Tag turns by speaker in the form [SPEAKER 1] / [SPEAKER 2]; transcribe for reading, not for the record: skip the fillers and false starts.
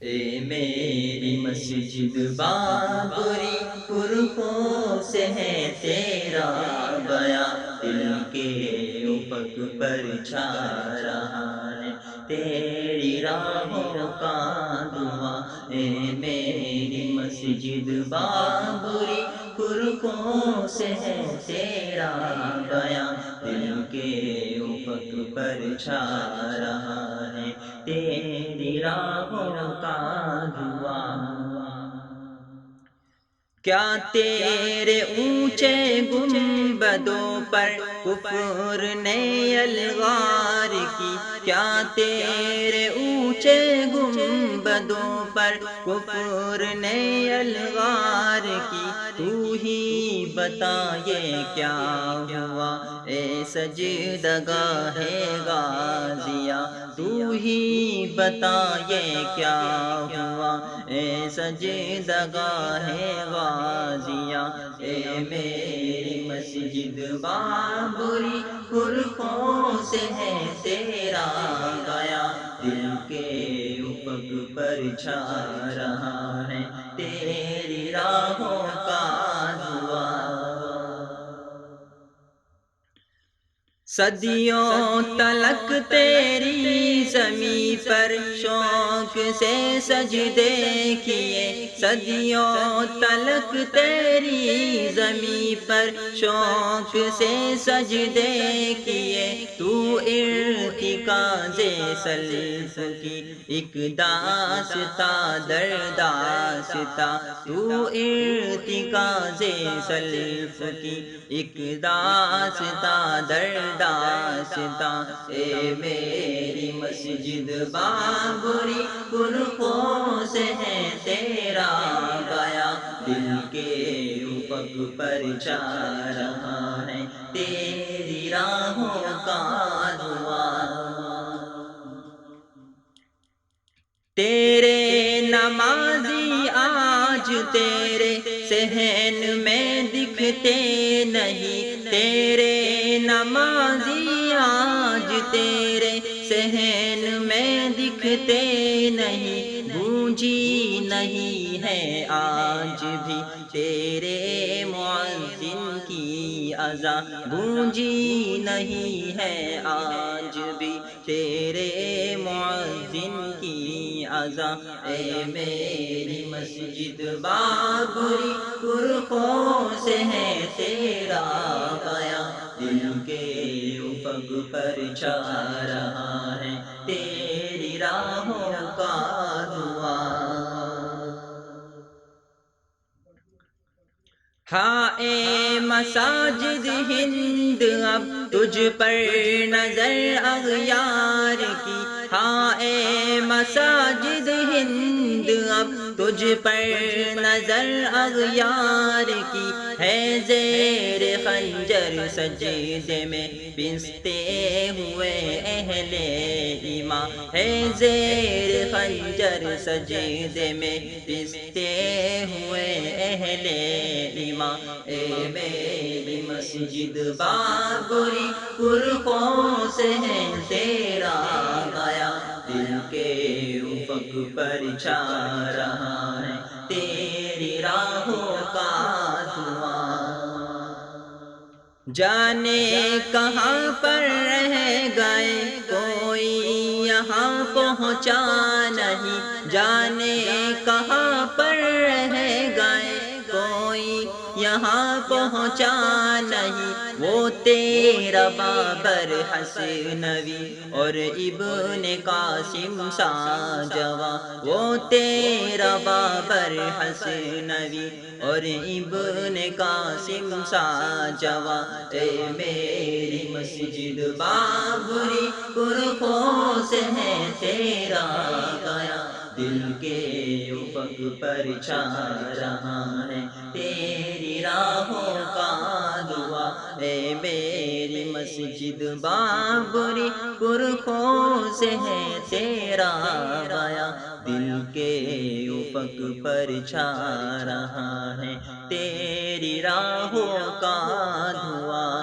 [SPEAKER 1] اے میری مسجد بابری پرخوں سے ہے تیرا بیاں، دل کے افق پر چھا رہا ہے تیری راہوں کا دھواں۔ اے میری مسجد بابری پرخوں سے ہے تیرا بیاں، دل کے افق پر چھا رہا ہے تیری راہوں کا دھواں۔ کیا تیرے اونچے گنبدوں پر کفر نے الغار کی، کیا تیرے اونچے گنبدوں پر کفر نے الغار کی، تو ہی بتا یہ کیا ہوا اے سجدگاہ غازیہ، تو ہی بتا یہ کیا ہوا اے سجدگاہ غازیہ۔ اے میری مسجد بابری پرخوں سے ہے تیرا بیاں، دل کے افق پر چھا رہا ہے تیری راہوں کا دھواں۔ صدیوں تلک تیری زمیں پر شوق سے سجدے کیے، صدیوں تلک تیری زمیں پر شوق سے سجدے کیے، تو ارتکاز سلف کی ایک داستاں در داستاں، تو ارتکاز سلف کی ایک داستاں در داستاں۔ اے میری مسجد بابری پرخوں سے ہے تیرا بیاں، دل کے افق پر چھا رہا ہے تیری راہوں کا دھواں۔ تیرے نمازی آج تیرے صحن میں دکھتے نہیں، تیرے نمازی آج تیرے صحن میں دکھتے نہیں، گونجی نہیں ہے آج بھی تیرے مؤذن کی اذاں، گونجی نہیں ہے آج بھی تیرے مؤذن کی اذاں۔ اے میری مسجد بابری پرخوں سے ہے تیرا بیاں، دل کے افق پر چھا رہا ہے تیری راہوں کا دھواں۔ ہاں اے مساجد ہند اب تجھ پر نظر اغیار کی، ہاں اے مساجد ہند اب تجھ پر نظر اغیار کی، ہے زیر خنجر سجدے میں پستے ہوئے اہل ایمان، ہے زیر خنجر سجدے میں پستے ہوئے اہل ایمان۔ اے میری مسجد بابری پرخوں سے ہے تیرا بیاں، دل کے افق پر چھا رہا ہے تیری راہوں کا دھواں۔ جانے کہاں پر رہ گئے کوئی یہاں پہنچا نہیں، جانے کہاں پر رہ گئے کوئی یہاں پہنچا نہیں، وہ تیرا بابر حسنوی اور ابن قاسم ساجواں، وہ تیرا بابر حسنوی اور ابن قاسم ساجواں۔ اے میری مسجد بابری پرخوں سے ہے تیرا بیاں، دل کے افق پر چھا رہا ہے تیری راہوں کا دھواں۔ اے میری مسجد بابری پرخوں سے ہے تیرا بیاں، دل کے افق پر چھا رہا ہے تیری راہوں کا دھواں۔